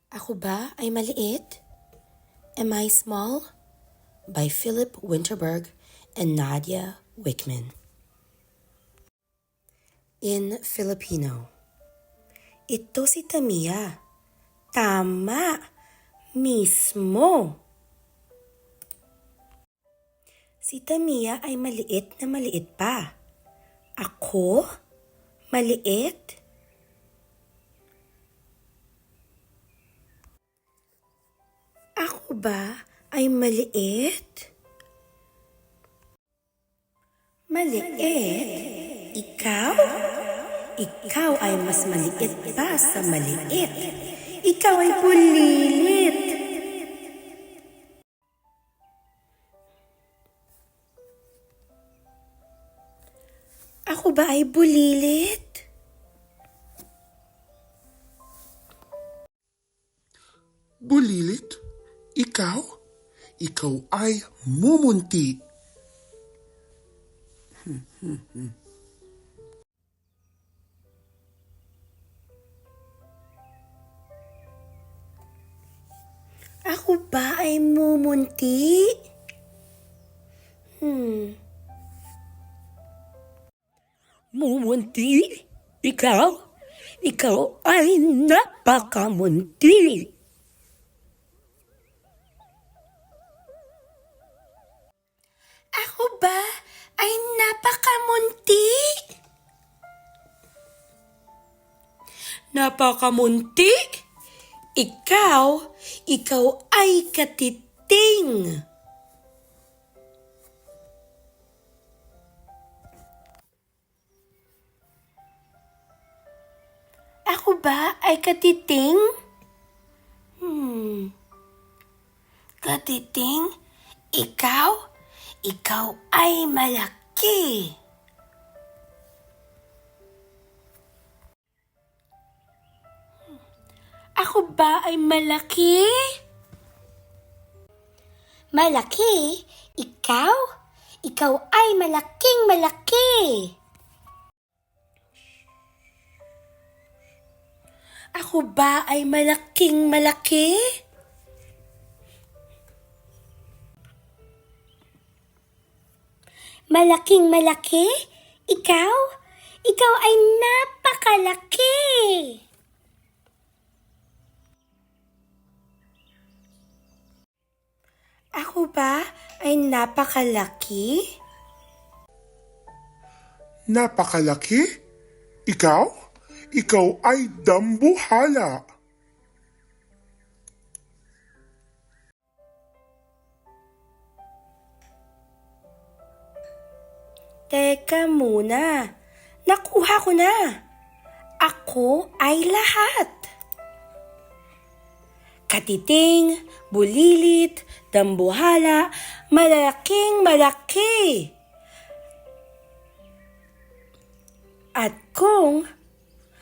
Ako ba ay maliit? Am I small? By Philip Winterberg and Nadia Wickman. In Filipino, ito si Tamia. Tama, mismo. Si Tamia ay maliit na maliit pa. Ako? Maliit? Ako ba ay maliit? Maliit? Ikaw? Ikaw ay mas maliit pa sa maliit. Ikaw ay bulilit. Ako ba ay bulilit? Bulilit? Ikaw? Ikaw ay mumunti. Ako ba ay mumunti? Mumunti? Ikaw? Ikaw ay napakamunti. Ako ba ay napakamunti? Napakamunti? Ikaw ay katiting. Ako ba ay katiting? Katiting? Ikaw ay malaki. Ako ba ay malaki? Malaki? Ikaw ay malaking malaki. Ako ba ay malaking malaki? Malaking malaki? Ikaw ay napakalaki. Ako ba ay napakalaki? Napakalaki? Ikaw? Ikaw ay dambuhala. Teka muna. Nakuha ko na. Ako ay lahat. Katiting, bulilit, dambuhala, malaking malaki. At kung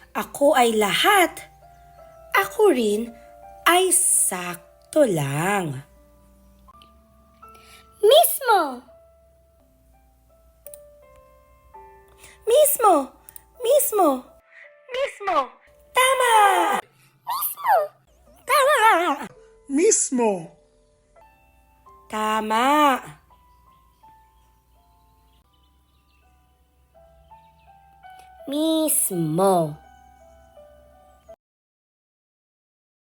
ako ay lahat, ako rin ay sakto lang. Mismo! Tama! Mismo. Tama! Mismo.